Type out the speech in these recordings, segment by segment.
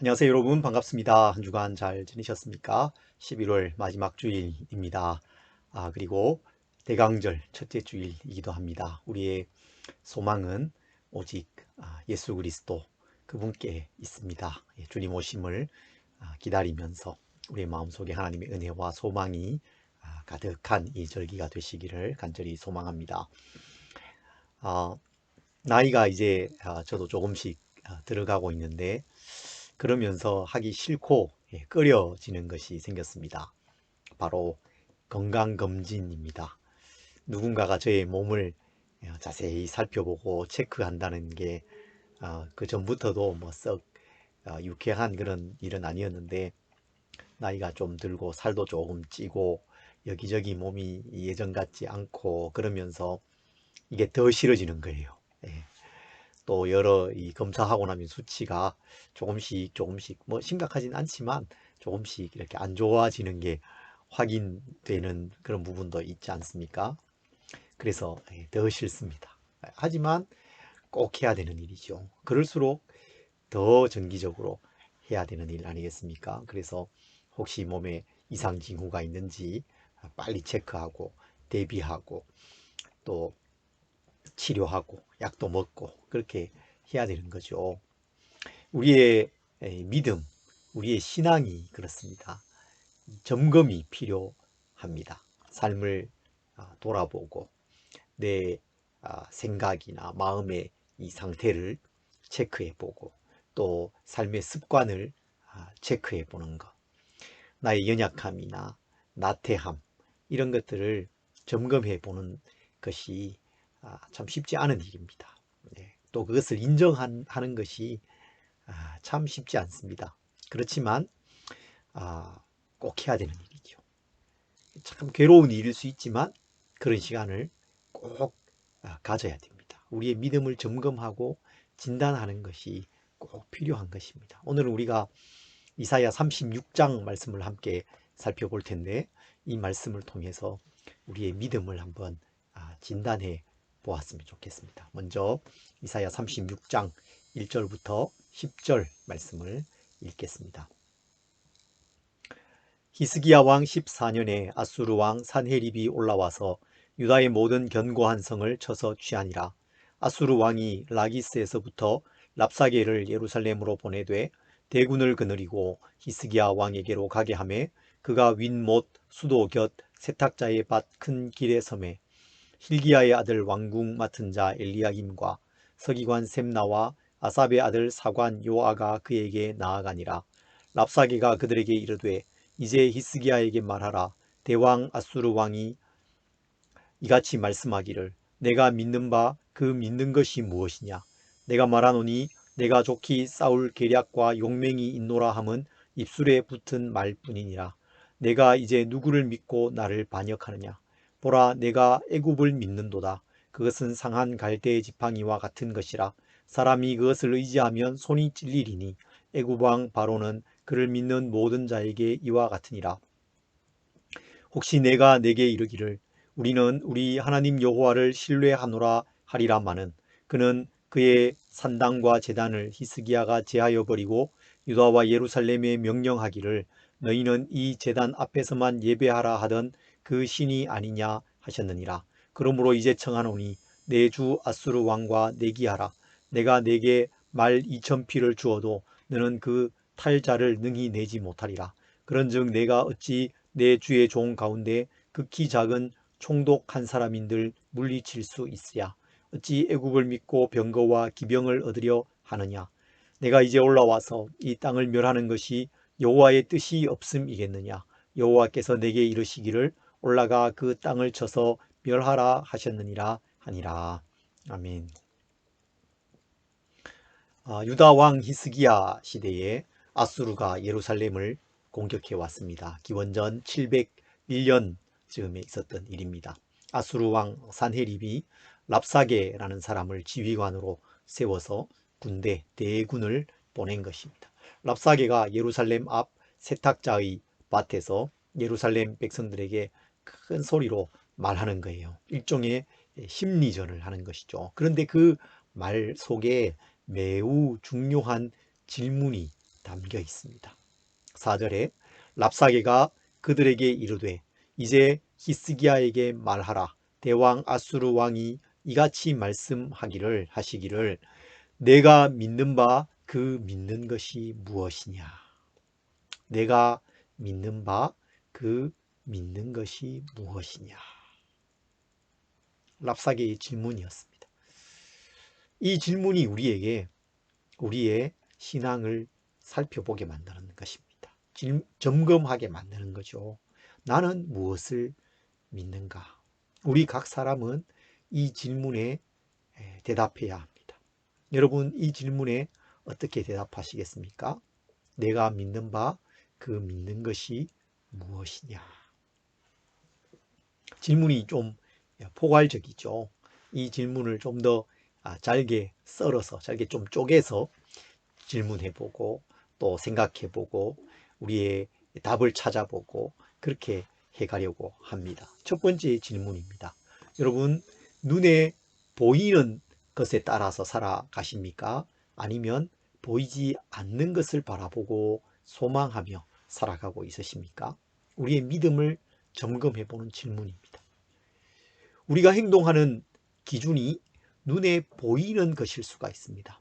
안녕하세요 여러분, 반갑습니다. 한 주간 잘 지내셨습니까? 11월 마지막 주일입니다. 그리고 대강절 첫째 주일이기도 합니다. 우리의 소망은 오직 예수 그리스도 그분께 있습니다. 주님 오심을 기다리면서 우리의 마음속에 하나님의 은혜와 소망이 가득한 이 절기가 되시기를 간절히 소망합니다. 아, 나이가 이제 저도 조금씩 들어가고 있는데, 그러면서 하기 싫고 꺼려지는 것이 생겼습니다. 바로 건강검진입니다. 누군가가 저의 몸을 자세히 살펴보고 체크한다는 게 그 전부터도 뭐 썩 유쾌한 그런 일은 아니었는데, 나이가 좀 들고 살도 조금 찌고 여기저기 몸이 예전 같지 않고 그러면서 이게 더 싫어지는 거예요. 예. 또 여러 이 검사하고 나면 수치가 조금씩 뭐 심각하진 않지만 조금씩 이렇게 안 좋아지는 게 확인되는 그런 부분도 있지 않습니까? 그래서 더 싫습니다. 하지만 꼭 해야 되는 일이죠. 그럴수록 더 정기적으로 해야 되는 일 아니겠습니까? 그래서 혹시 몸에 이상 징후가 있는지 빨리 체크하고 대비하고 또 치료하고 약도 먹고 그렇게 해야 되는 거죠. 우리의 믿음, 우리의 신앙이 그렇습니다. 점검이 필요합니다. 삶을 돌아보고 내 생각이나 마음의 이 상태를 체크해보고 또 삶의 습관을 체크해보는 것, 나의 연약함이나 나태함 이런 것들을 점검해보는 것이 참 쉽지 않은 일입니다. 또 그것을 인정하는 것이 참 쉽지 않습니다. 그렇지만 꼭 해야 되는 일이죠. 참 괴로운 일일 수 있지만 그런 시간을 꼭 가져야 됩니다. 우리의 믿음을 점검하고 진단하는 것이 꼭 필요한 것입니다. 오늘은 우리가 이사야 36장 말씀을 함께 살펴볼 텐데, 이 말씀을 통해서 우리의 믿음을 한번 진단해 보았으면 좋겠습니다. 먼저 이사야 36장 1절부터 10절 말씀을 읽겠습니다. 히스기야 왕 14년에 아수르 왕 산헤립이 올라와서 유다의 모든 견고한 성을 쳐서 취하니라. 아수르 왕이 라기스에서부터 랍사게를 예루살렘으로 보내되 대군을 거느리고 히스기야 왕에게로 가게 하매 그가 윈못 수도 곁 세탁자의 밭 큰 길에 섬에 hil기야의 아들 왕궁 맡은 자 엘리야김과 서기관 셈나와 아삽의 아들 사관 요아가 그에게 나아가니라. 랍사게가 그들에게 이르되 이제 히스기야에게 말하라. 대왕 아수르 왕이 이같이 말씀하기를 내가 믿는 바 그 믿는 것이 무엇이냐. 내가 말하노니 내가 좋게 싸울 계략과 용맹이 있노라 함은 입술에 붙은 말뿐이니라. 내가 이제 누구를 믿고 나를 반역하느냐. 보라, 내가 애굽을 믿는도다. 그것은 상한 갈대의 지팡이와 같은 것이라. 사람이 그것을 의지하면 손이 찔리리니 애굽 왕 바로는 그를 믿는 모든 자에게 이와 같으니라. 혹시 내가 내게 이르기를 우리는 우리 하나님 여호와를 신뢰하노라 하리라마는 그는 그의 산당과 제단을 히스기야가 제하여 버리고 유다와 예루살렘에 명령하기를 너희는 이 제단 앞에서만 예배하라 하던 그 신이 아니냐 하셨느니라. 그러므로 이제 청하노니 내 주 아수르 왕과 내기하라. 내가 내게 말 2,000피를 주어도 너는 그 탈자를 능히 내지 못하리라. 그런즉 내가 어찌 내 주의 종 가운데 극히 작은 총독 한 사람인들 물리칠 수 있으랴. 어찌 애굽을 믿고 병거와 기병을 얻으려 하느냐. 내가 이제 올라와서 이 땅을 멸하는 것이 여호와의 뜻이 없음이겠느냐. 여호와께서 내게 이르시기를 올라가 그 땅을 쳐서 멸하라 하셨느니라 하니라. 아멘. 유다 왕 히스기야 시대에 아수르가 예루살렘을 공격해 왔습니다. 기원전 701년 즈음에 있었던 일입니다. 아수르 왕 산헤립이 랍사게라는 사람을 지휘관으로 세워서 군대 대군을 보낸 것입니다. 랍사게가 예루살렘 앞 세탁자의 밭에서 예루살렘 백성들에게 큰 소리로 말하는 거예요. 일종의 심리전을 하는 것이죠. 그런데 그 말 속에 매우 중요한 질문이 담겨 있습니다. 4절에 랍사게가 그들에게 이르되 이제 히스기야에게 말하라. 대왕 아수르 왕이 이같이 하시기를 내가 믿는 바 그 믿는 것이 무엇이냐. 내가 믿는 바 그 믿는 것이 무엇이냐. 랍사게의 질문이었습니다. 이 질문이 우리에게 우리의 신앙을 살펴보게 만드는 것입니다. 점검하게 만드는 거죠. 나는 무엇을 믿는가? 우리 각 사람은 이 질문에 대답해야 합니다. 여러분, 이 질문에 어떻게 대답하시겠습니까? 내가 믿는 바 그 믿는 것이 무엇이냐? 질문이 좀 포괄적이죠. 이 질문을 좀 더 잘게 썰어서, 잘게 좀 쪼개서 질문해보고 또 생각해보고 우리의 답을 찾아보고 그렇게 해가려고 합니다. 첫 번째 질문입니다. 여러분, 눈에 보이는 것에 따라서 살아가십니까? 아니면 보이지 않는 것을 바라보고 소망하며 살아가고 있으십니까? 우리의 믿음을 점검해보는 질문입니다. 우리가 행동하는 기준이 눈에 보이는 것일 수가 있습니다.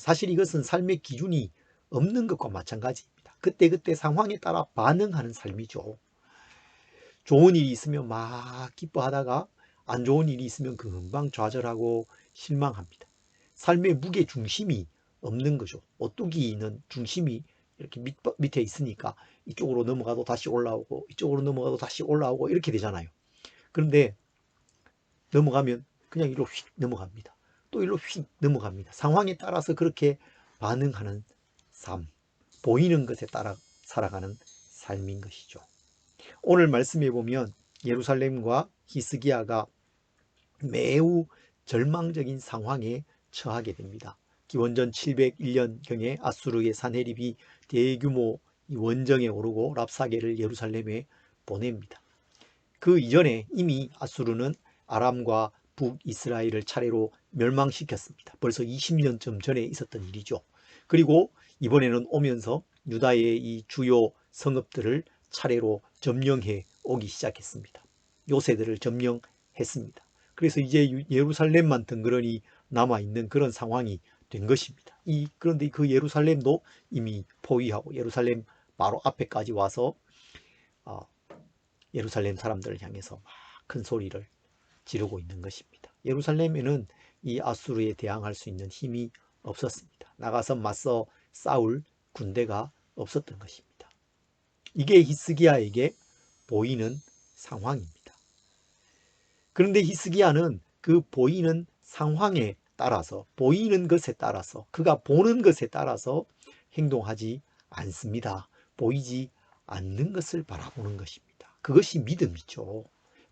사실 이것은 삶의 기준이 없는 것과 마찬가지입니다. 그때그때 상황에 따라 반응하는 삶이죠. 좋은 일이 있으면 막 기뻐하다가 안 좋은 일이 있으면 금방 좌절하고 실망합니다. 삶의 무게 중심이 없는 거죠. 오뚜기는 중심이 이렇게 밑에 있으니까 이쪽으로 넘어가도 다시 올라오고 이쪽으로 넘어가도 다시 올라오고 이렇게 되잖아요. 그런데 넘어가면 그냥 이리로 휙 넘어갑니다. 또 이리로 휙 넘어갑니다. 상황에 따라서 그렇게 반응하는 삶, 보이는 것에 따라 살아가는 삶인 것이죠. 오늘 말씀해 보면 예루살렘과 히스기야가 매우 절망적인 상황에 처하게 됩니다. 기원전 701년경에 아수르의 산헤립이 대규모 원정에 오르고 랍사게를 예루살렘에 보냅니다. 그 이전에 이미 아수르는 아람과 북이스라엘을 차례로 멸망시켰습니다. 벌써 20년쯤 전에 있었던 일이죠. 그리고 이번에는 오면서 유다의 이 주요 성읍들을 차례로 점령해 오기 시작했습니다. 요새들을 점령했습니다. 그래서 이제 예루살렘만 덩그러니 남아있는 그런 상황이 된 것입니다. 그런데 그 예루살렘도 이미 포위하고 예루살렘 바로 앞에까지 와서 예루살렘 사람들을 향해서 막 큰 소리를 지르고 있는 것입니다. 예루살렘에는 이 아수르에 대항할 수 있는 힘이 없었습니다. 나가서 맞서 싸울 군대가 없었던 것입니다. 이게 히스기야에게 보이는 상황입니다. 그런데 히스기야는 그 보이는 상황에 따라서, 보이는 것에 따라서, 그가 보는 것에 따라서 행동하지 않습니다. 보이지 않는 것을 바라보는 것입니다. 그것이 믿음이죠.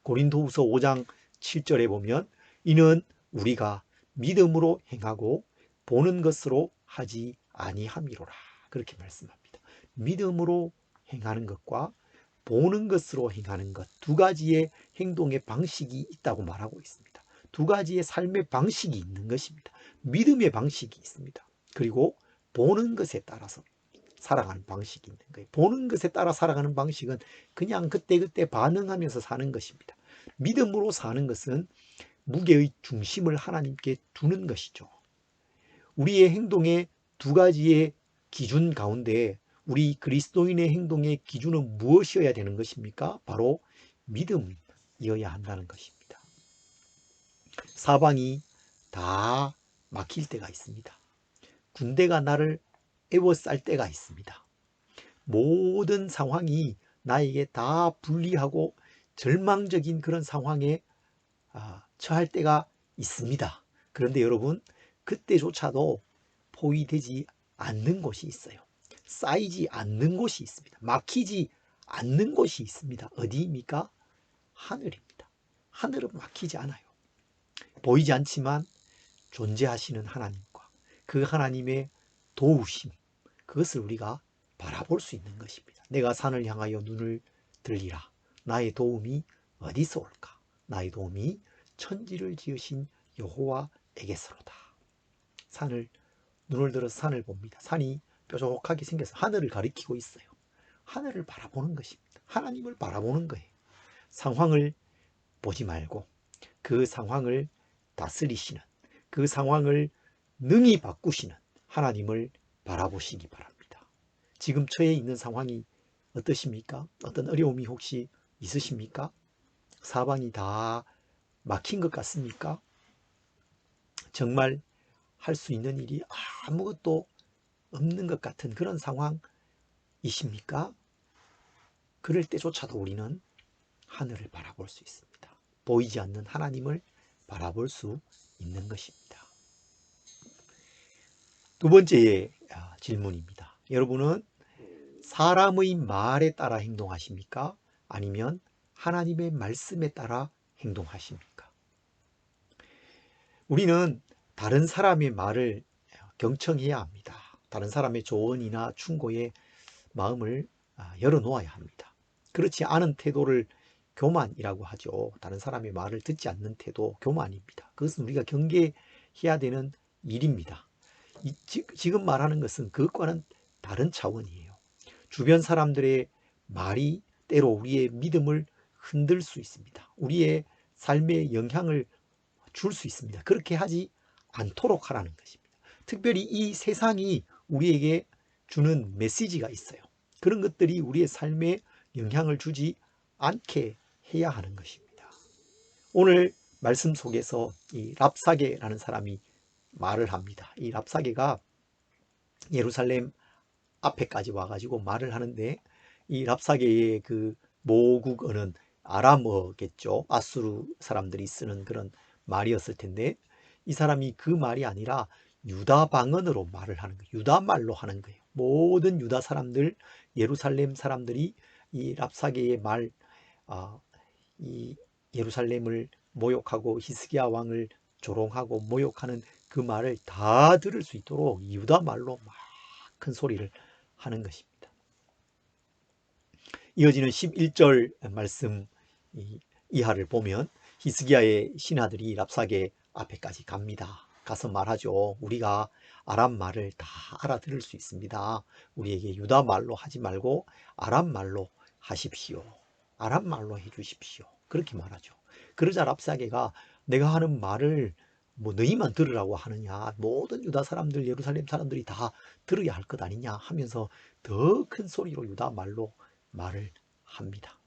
고린도후서 5장 7절에 보면 이는 우리가 믿음으로 행하고 보는 것으로 하지 아니함이로라. 그렇게 말씀합니다. 믿음으로 행하는 것과 보는 것으로 행하는 것, 두 가지의 행동의 방식이 있다고 말하고 있습니다. 두 가지의 삶의 방식이 있는 것입니다. 믿음의 방식이 있습니다. 그리고 보는 것에 따라서 살아가는 방식이 있는 거예요. 보는 것에 따라 살아가는 방식은 그냥 그때그때 반응하면서 사는 것입니다. 믿음으로 사는 것은 무게의 중심을 하나님께 두는 것이죠. 우리의 행동의 두 가지의 기준 가운데 우리 그리스도인의 행동의 기준은 무엇이어야 되는 것입니까? 바로 믿음이어야 한다는 것입니다. 사방이 다 막힐 때가 있습니다. 군대가 나를 에워쌀 때가 있습니다. 모든 상황이 나에게 다 불리하고 절망적인 그런 상황에 처할 때가 있습니다. 그런데 여러분, 그때조차도 포위되지 않는 곳이 있어요. 쌓이지 않는 곳이 있습니다. 막히지 않는 곳이 있습니다. 어디입니까? 하늘입니다. 하늘은 막히지 않아요. 보이지 않지만 존재하시는 하나님과 그 하나님의 도우심, 그것을 우리가 바라볼 수 있는 것입니다. 내가 산을 향하여 눈을 들리라. 나의 도움이 어디서 올까? 나의 도움이 천지를 지으신 여호와에게서로다. 눈을 들어서 산을 봅니다. 산이 뾰족하게 생겨서 하늘을 가리키고 있어요. 하늘을 바라보는 것입니다. 하나님을 바라보는 거예요. 상황을 보지 말고 그 상황을 다스리시는, 그 상황을 능히 바꾸시는 하나님을 바라보시기 바랍니다. 지금 처해 있는 상황이 어떠십니까? 어떤 어려움이 혹시 있으십니까? 사방이 다 막힌 것 같습니까? 정말 할 수 있는 일이 아무것도 없는 것 같은 그런 상황이십니까? 그럴 때조차도 우리는 하늘을 바라볼 수 있습니다. 보이지 않는 하나님을 바라볼 수 있는 것입니다. 두 번째 질문입니다. 여러분은 사람의 말에 따라 행동하십니까? 아니면 하나님의 말씀에 따라 행동하십니까? 우리는 다른 사람의 말을 경청해야 합니다. 다른 사람의 조언이나 충고에 마음을 열어놓아야 합니다. 그렇지 않은 태도를 교만이라고 하죠. 다른 사람의 말을 듣지 않는 태도, 교만입니다. 그것은 우리가 경계해야 되는 일입니다. 지금 말하는 것은 그것과는 다른 차원이에요. 주변 사람들의 말이 때로 우리의 믿음을 흔들 수 있습니다. 우리의 삶에 영향을 줄 수 있습니다. 그렇게 하지 않도록 하라는 것입니다. 특별히 이 세상이 우리에게 주는 메시지가 있어요. 그런 것들이 우리의 삶에 영향을 주지 않게 해야 하는 것입니다. 오늘 말씀 속에서 이 랍사게라는 사람이 말을 합니다. 이 랍사게가 예루살렘 앞에까지 와가지고 말을 하는데, 이 랍사게의 그 모국어는 아람어겠죠. 아수르 사람들이 쓰는 그런 말이었을 텐데, 이 사람이 그 말이 아니라 유다 방언으로 말을 하는 거예요. 유다 말로 하는 거예요. 모든 유다 사람들, 예루살렘 사람들이 이 랍사게의 말, 이 예루살렘을 모욕하고 히스기야 왕을 조롱하고 모욕하는 그 말을 다 들을 수 있도록 유다 말로 막 큰 소리를 하는 것입니다. 이어지는 11절 말씀 이하를 보면 히스기야의 신하들이 랍사게 앞에까지 갑니다. 가서 말하죠. 우리가 아람 말을 다 알아들을 수 있습니다. 우리에게 유다 말로 하지 말고 아람 말로 하십시오. 아람 말로 해주십시오. 그렇게 말하죠. 그러자 랍사게가 내가 하는 말을 뭐 너희만 들으라고 하느냐, 모든 유다 사람들, 예루살렘 사람들이 다 들어야 할 것 아니냐 하면서 더 큰 소리로 유다 말로 말을 합니다.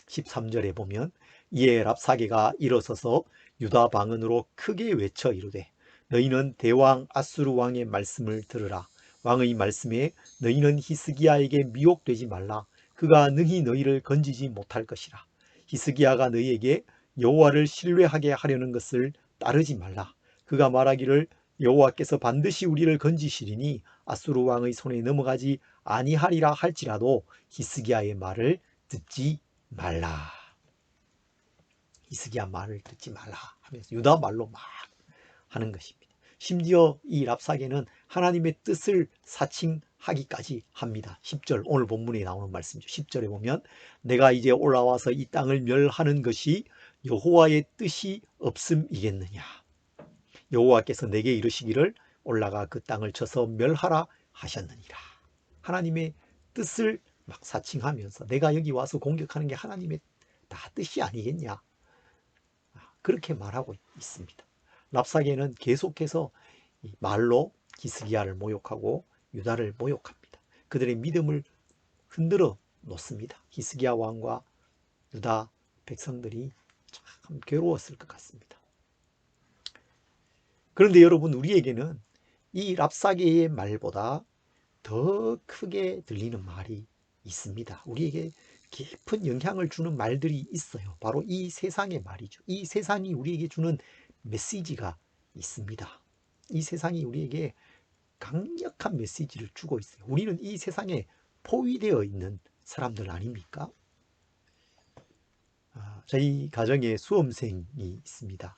13절에 보면 이에 랍사게가 일어서서 유다 방언으로 크게 외쳐 이르되 너희는 대왕 아수르 왕의 말씀을 들으라. 왕의 말씀에 너희는 히스기야에게 미혹되지 말라. 그가 능히 너희를 건지지 못할 것이라. 히스기야가 너희에게 여호와를 신뢰하게 하려는 것을 따르지 말라. 그가 말하기를 여호와께서 반드시 우리를 건지시리니 아수르 왕의 손에 넘어가지 아니하리라 할지라도 히스기야의 말을 듣지 말라. 히스기야 말을 듣지 말라 하면서 유다 말로 막 하는 것입니다. 심지어 이 랍사게는 하나님의 뜻을 사칭하기까지 합니다. 10절, 오늘 본문에 나오는 말씀이죠. 10절에 보면 내가 이제 올라와서 이 땅을 멸하는 것이 여호와의 뜻이 없음이겠느냐. 여호와께서 내게 이르시기를 올라가 그 땅을 쳐서 멸하라 하셨느니라. 하나님의 뜻을 막 사칭하면서 내가 여기 와서 공격하는 게 하나님의 다 뜻이 아니겠냐, 그렇게 말하고 있습니다. 랍사게는 계속해서 말로 히스기야를 모욕하고 유다를 모욕합니다. 그들의 믿음을 흔들어 놓습니다. 히스기야 왕과 유다 백성들이 참 괴로웠을 것 같습니다. 그런데 여러분, 우리에게는 이 랍사게의 말보다 더 크게 들리는 말이 있습니다. 우리에게 깊은 영향을 주는 말들이 있어요. 바로 이 세상의 말이죠. 이 세상이 우리에게 주는 메시지가 있습니다. 이 세상이 우리에게 강력한 메시지를 주고 있어요. 우리는 이 세상에 포위되어 있는 사람들 아닙니까? 저희 가정에 수험생이 있습니다.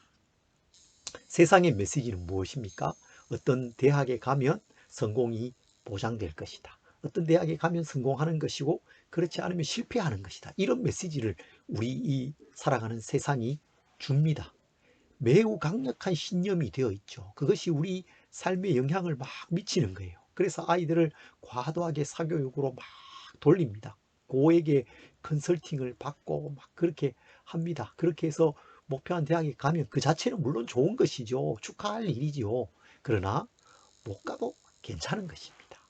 세상의 메시지는 무엇입니까? 어떤 대학에 가면 성공이 보장될 것이다. 어떤 대학에 가면 성공하는 것이고 그렇지 않으면 실패하는 것이다. 이런 메시지를 우리 이 살아가는 세상이 줍니다. 매우 강력한 신념이 되어 있죠. 그것이 우리 삶에 영향을 막 미치는 거예요. 그래서 아이들을 과도하게 사교육으로 막 돌립니다. 고액의 컨설팅을 받고 막 그렇게 합니다. 그렇게 해서 목표한 대학에 가면 그 자체는 물론 좋은 것이죠. 축하할 일이죠. 그러나 못 가도 괜찮은 것입니다.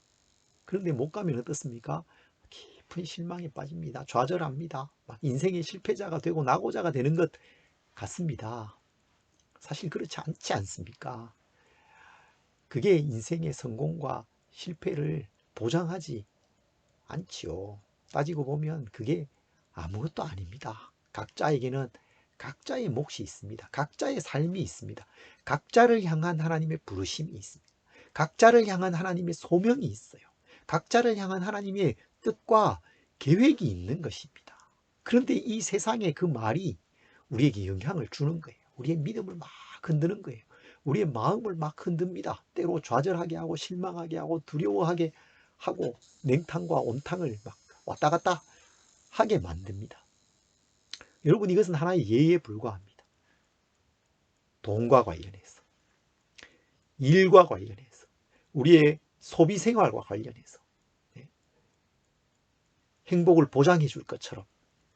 그런데 못 가면 어떻습니까? 깊은 실망에 빠집니다. 좌절합니다. 막 인생의 실패자가 되고 낙오자가 되는 것 같습니다. 사실 그렇지 않지 않습니까? 그게 인생의 성공과 실패를 보장하지 않지요. 따지고 보면 그게 아무것도 아닙니다. 각자에게는 각자의 몫이 있습니다. 각자의 삶이 있습니다. 각자를 향한 하나님의 부르심이 있습니다. 각자를 향한 하나님의 소명이 있어요. 각자를 향한 하나님의 뜻과 계획이 있는 것입니다. 그런데 이 세상의 그 말이 우리에게 영향을 주는 거예요. 우리의 믿음을 막 흔드는 거예요. 우리의 마음을 막 흔듭니다. 때로 좌절하게 하고 실망하게 하고 두려워하게 하고 냉탕과 온탕을 막 왔다 갔다 하게 만듭니다. 여러분, 이것은 하나의 예에 불과합니다. 돈과 관련해서, 일과 관련해서, 우리의 소비 생활과 관련해서 행복을 보장해 줄 것처럼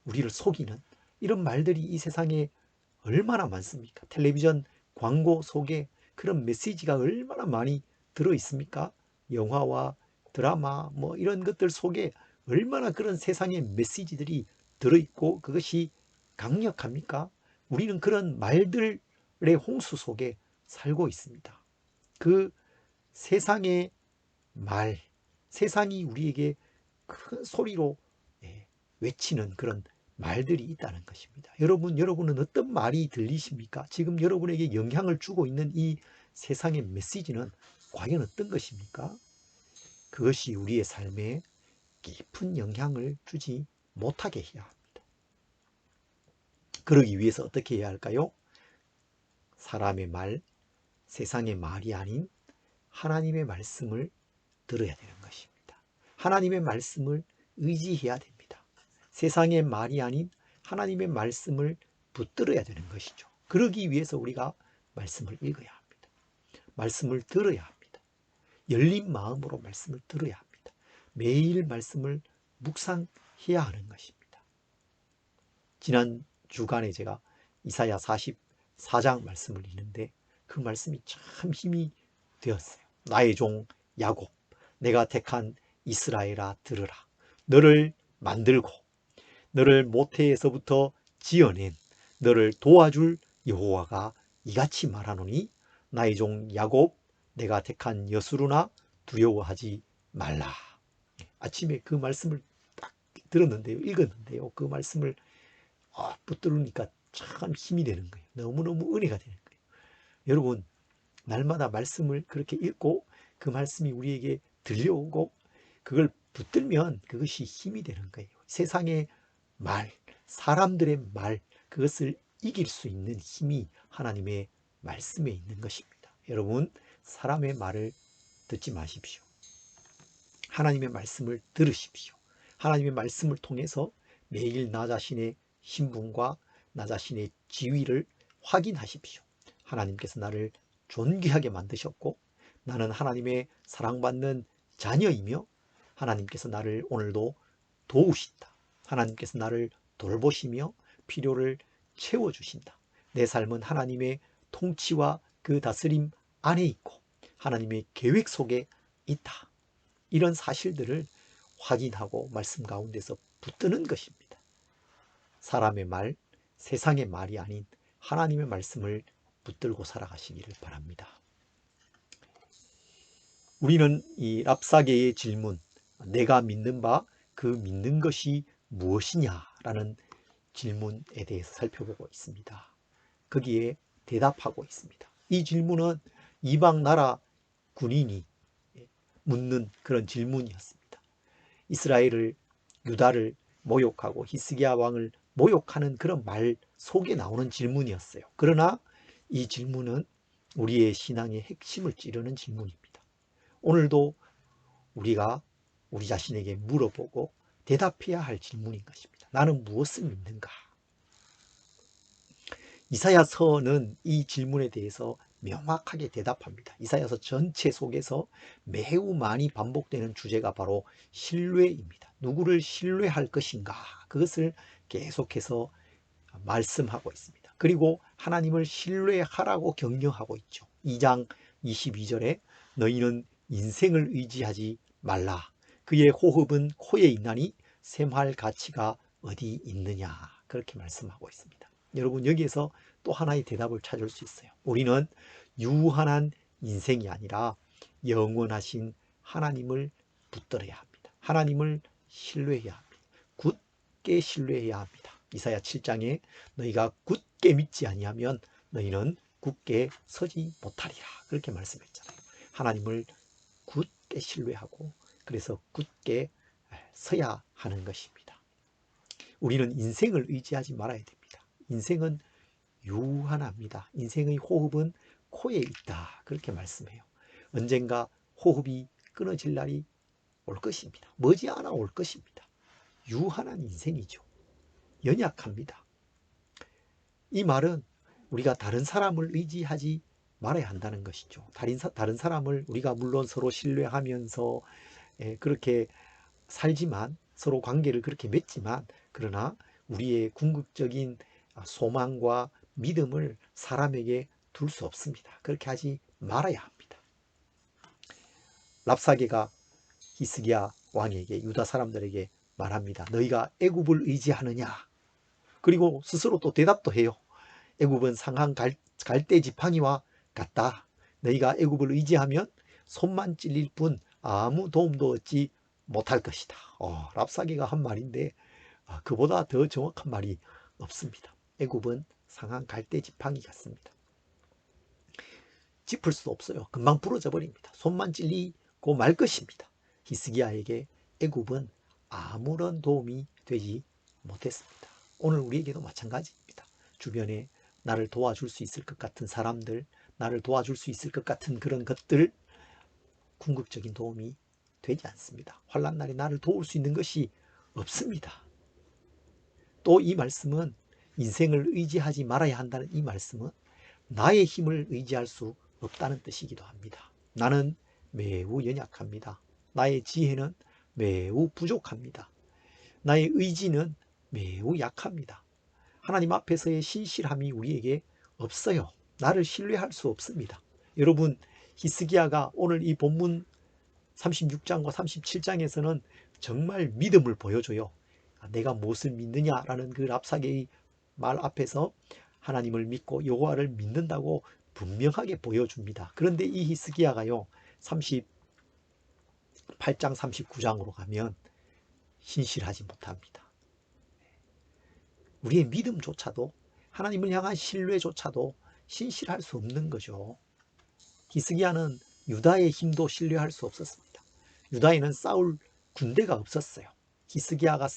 우리를 속이는 이런 말들이 이 세상에 얼마나 많습니까? 텔레비전 광고 속에 그런 메시지가 얼마나 많이 들어 있습니까? 영화와 드라마 뭐 이런 것들 속에 얼마나 그런 세상의 메시지들이 들어 있고 그것이 강력합니까? 우리는 그런 말들의 홍수 속에 살고 있습니다. 그 세상의 말, 세상이 우리에게 큰 소리로 외치는 그런 말들이 있다는 것입니다. 여러분은 어떤 말이 들리십니까? 지금 여러분에게 영향을 주고 있는 이 세상의 메시지는 과연 어떤 것입니까? 그것이 우리의 삶에 깊은 영향을 주지 못하게 해야 합니다. 그러기 위해서 어떻게 해야 할까요? 사람의 말, 세상의 말이 아닌 하나님의 말씀을 들어야 되는 것입니다. 하나님의 말씀을 의지해야 됩니다. 세상의 말이 아닌 하나님의 말씀을 붙들어야 되는 것이죠. 그러기 위해서 우리가 말씀을 읽어야 합니다. 말씀을 들어야 합니다. 열린 마음으로 말씀을 들어야 합니다. 매일 말씀을 묵상해야 하는 것입니다. 지난 주간에 제가 이사야 44장 말씀을 읽는데 그 말씀이 참 힘이 되었어요. 나의 종 야곱, 내가 택한 이스라엘아 들으라. 너를 만들고 너를 모태에서부터 지어낸 너를 도와줄 여호와가 이같이 말하노니 나의 종 야곱, 내가 택한 여수루나 두려워하지 말라. 아침에 그 말씀을 딱 들었는데요, 읽었는데요, 그 말씀을 붙들으니까 참 힘이 되는 거예요. 너무너무 은혜가 되는 거예요. 여러분, 날마다 말씀을 그렇게 읽고 그 말씀이 우리에게 들려오고 그걸 붙들면 그것이 힘이 되는 거예요. 세상의 말, 사람들의 말, 그것을 이길 수 있는 힘이 하나님의 말씀에 있는 것입니다. 여러분, 사람의 말을 듣지 마십시오. 하나님의 말씀을 들으십시오. 하나님의 말씀을 통해서 매일 나 자신의 신분과 나 자신의 지위를 확인하십시오. 하나님께서 나를 존귀하게 만드셨고 나는 하나님의 사랑받는 자녀이며 하나님께서 나를 오늘도 도우신다. 하나님께서 나를 돌보시며 필요를 채워주신다. 내 삶은 하나님의 통치와 그 다스림 안에 있고 하나님의 계획 속에 있다. 이런 사실들을 확인하고 말씀 가운데서 붙드는 것입니다. 사람의 말, 세상의 말이 아닌 하나님의 말씀을 붙들고 살아가시기를 바랍니다. 우리는 이 랍사게의 질문, 내가 믿는 바 그 믿는 것이 무엇이냐라는 질문에 대해서 살펴보고 있습니다. 거기에 대답하고 있습니다. 이 질문은 이방 나라 군인이 묻는 그런 질문이었습니다. 이스라엘을, 유다를 모욕하고 히스기야 왕을 모욕하는 그런 말 속에 나오는 질문이었어요. 그러나 이 질문은 우리의 신앙의 핵심을 찌르는 질문입니다. 오늘도 우리가 우리 자신에게 물어보고 대답해야 할 질문인 것입니다. 나는 무엇을 믿는가? 이사야서는 이 질문에 대해서 명확하게 대답합니다. 이사야서 전체 속에서 매우 많이 반복되는 주제가 바로 신뢰입니다. 누구를 신뢰할 것인가, 그것을 계속해서 말씀하고 있습니다. 그리고 하나님을 신뢰하라고 격려하고 있죠. 2장 22절에 너희는 인생을 의지하지 말라. 그의 호흡은 코에 있나니 샘할 가치가 어디 있느냐. 그렇게 말씀하고 있습니다. 여러분, 여기에서 또 하나의 대답을 찾을 수 있어요. 우리는 유한한 인생이 아니라 영원하신 하나님을 붙들어야 합니다. 하나님을 신뢰해야 합니다. 굳게 신뢰해야 합니다. 이사야 7장에 너희가 굳게 믿지 아니하면 너희는 굳게 서지 못하리라, 그렇게 말씀했잖아요. 하나님을 굳게 신뢰하고 그래서 굳게 서야 하는 것입니다. 우리는 인생을 의지하지 말아야 됩니다. 인생은 유한합니다. 인생의 호흡은 코에 있다, 그렇게 말씀해요. 언젠가 호흡이 끊어질 날이 올 것입니다. 머지않아 올 것입니다. 유한한 인생이죠. 연약합니다. 이 말은 우리가 다른 사람을 의지하지 말아야 한다는 것이죠. 다른 사람을 우리가 물론 서로 신뢰하면서 그렇게 살지만, 서로 관계를 그렇게 맺지만, 그러나 우리의 궁극적인 소망과 믿음을 사람에게 둘 수 없습니다. 그렇게 하지 말아야 합니다. 랍사게가 히스기야 왕에게, 유다 사람들에게 말합니다. 너희가 애굽을 의지하느냐? 그리고 스스로 또 대답도 해요. 애굽은 상한 갈대 지팡이와 같다. 너희가 애굽을 의지하면 손만 찔릴 뿐 아무 도움도 얻지 못할 것이다. 랍사게가 한 말인데 그보다 더 정확한 말이 없습니다. 애굽은 상한 갈대 지팡이 같습니다. 짚을 수도 없어요. 금방 부러져 버립니다. 손만 찔리고 말 것입니다. 히스기야에게 애굽은 아무런 도움이 되지 못했습니다. 오늘 우리에게도 마찬가지입니다. 주변에 나를 도와줄 수 있을 것 같은 사람들, 나를 도와줄 수 있을 것 같은 그런 것들, 궁극적인 도움이 되지 않습니다. 환난 날에 나를 도울 수 있는 것이 없습니다. 또 이 말씀은, 인생을 의지하지 말아야 한다는 이 말씀은 나의 힘을 의지할 수 없다는 뜻이기도 합니다. 나는 매우 연약합니다. 나의 지혜는 매우 부족합니다. 나의 의지는 매우 약합니다. 하나님 앞에서의 신실함이 우리에게 없어요. 나를 신뢰할 수 없습니다. 여러분, 히스기야가 오늘 이 본문 36장과 37장에서는 정말 믿음을 보여줘요. 내가 무엇을 믿느냐라는 그 랍사게의 말 앞에서 하나님을 믿고 여호와를 믿는다고 분명하게 보여줍니다. 그런데 이 히스기야가요, 38장 39장으로 가면 신실하지 못합니다. 우리의 믿음조차도, 하나님을 향한 신뢰조차도 신실할 수 없는 거죠. 히스기야는 유다의 힘도 신뢰할 수 없었습니다. 유다에는 싸울 군대가 없었어요. 히스기야가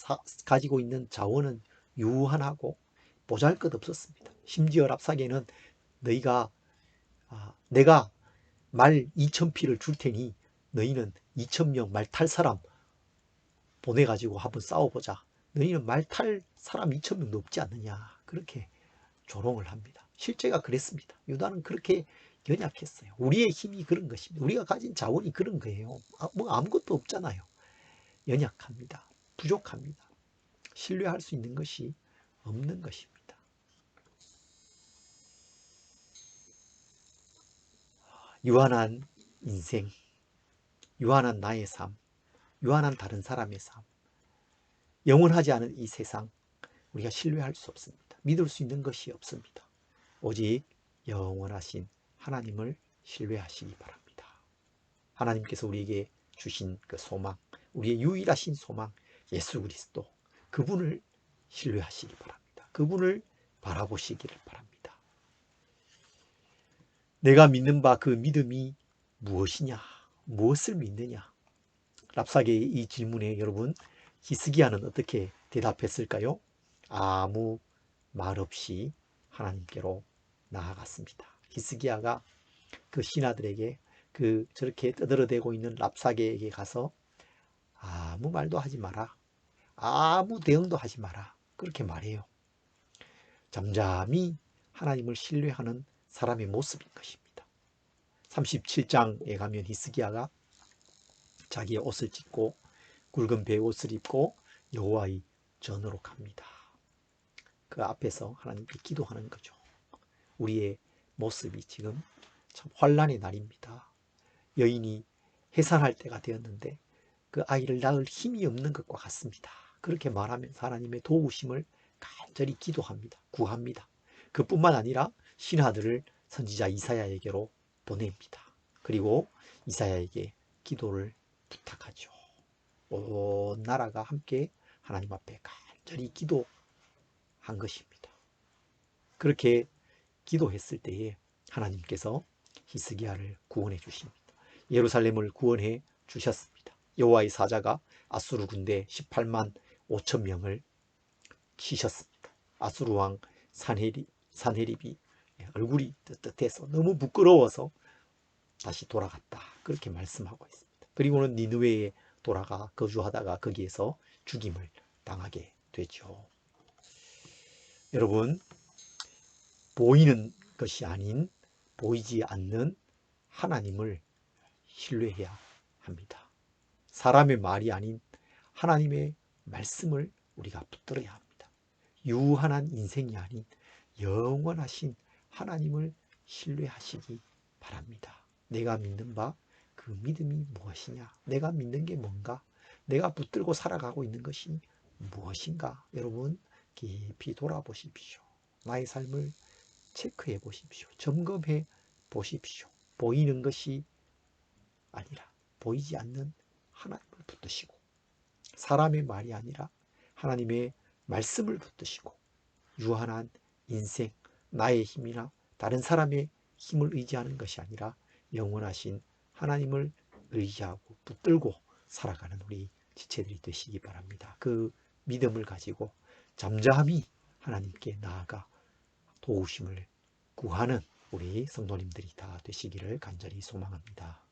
가지고 있는 자원은 유한하고 보잘것없었습니다. 심지어 랍사게는 내가 말 2,000피를 줄 테니 너희는 2,000명 말 탈 사람 보내가지고 한번 싸워보자. 너희는 말 탈 사람 2,000명도 없지 않느냐. 그렇게 조롱을 합니다. 실제가 그랬습니다. 유다는 그렇게 연약했어요. 우리의 힘이 그런 것입니다. 우리가 가진 자원이 그런 거예요. 아무것도 없잖아요. 연약합니다. 부족합니다. 신뢰할 수 있는 것이 없는 것입니다. 유한한 인생, 유한한 나의 삶, 유한한 다른 사람의 삶, 영원하지 않은 이 세상, 우리가 신뢰할 수 없습니다. 믿을 수 있는 것이 없습니다. 오직 영원하신 하나님을 신뢰하시기 바랍니다. 하나님께서 우리에게 주신 그 소망, 우리의 유일하신 소망, 예수 그리스도, 그분을 신뢰하시기 바랍니다. 그분을 바라보시기를 바랍니다. 내가 믿는 바 그 믿음이 무엇이냐? 무엇을 믿느냐? 랍사게의 이 질문에 여러분, 히스기야는 어떻게 대답했을까요? 아무 말 없이 하나님께로 나아갔습니다. 히스기야가 그 신하들에게, 저렇게 떠들어대고 있는 랍사게에게 가서 아무 말도 하지 마라. 아무 대응도 하지 마라. 그렇게 말해요. 잠잠히 하나님을 신뢰하는 사람의 모습인 것입니다. 37장에 가면 히스기야가 자기의 옷을 찢고 굵은 베옷을 입고 여호와의 전으로 갑니다. 그 앞에서 하나님께 기도하는 거죠. 우리의 모습이 지금 참 환난의 날입니다. 여인이 해산할 때가 되었는데 그 아이를 낳을 힘이 없는 것과 같습니다. 그렇게 말하면서 하나님의 도우심을 간절히 기도합니다. 구합니다. 그뿐만 아니라 신하들을 선지자 이사야에게로 보냅니다. 그리고 이사야에게 기도를 부탁하죠. 온 나라가 함께 하나님 앞에 간절히 기도한 것입니다. 그렇게 기도했을 때에 하나님께서 히스기야를 구원해 주십니다. 예루살렘을 구원해 주셨습니다. 여호와의 사자가 아수르 군대 18만 5천 명을 치셨습니다. 아수르 왕 산헤립이 얼굴이 뜨뜻해서 너무 부끄러워서 다시 돌아갔다. 그렇게 말씀하고 있습니다. 그리고는 니느웨에 돌아가 거주하다가 거기에서 죽임을 당하게 되죠. 여러분, 보이는 것이 아닌 보이지 않는 하나님을 신뢰해야 합니다. 사람의 말이 아닌 하나님의 말씀을 우리가 붙들어야 합니다. 유한한 인생이 아닌 영원하신 하나님을 신뢰하시기 바랍니다. 내가 믿는 바 그 믿음이 무엇이냐? 내가 믿는 게 뭔가? 내가 붙들고 살아가고 있는 것이 무엇인가? 여러분 깊이 돌아보십시오. 나의 삶을 체크해 보십시오. 점검해 보십시오. 보이는 것이 아니라 보이지 않는 하나님을 붙드시고 사람의 말이 아니라 하나님의 말씀을 붙드시고 유한한 인생, 나의 힘이나 다른 사람의 힘을 의지하는 것이 아니라 영원하신 하나님을 의지하고 붙들고 살아가는 우리 지체들이 되시기 바랍니다. 그 믿음을 가지고 잠잠히 하나님께 나아가 도우심을 구하는 우리 성도님들이 다 되시기를 간절히 소망합니다.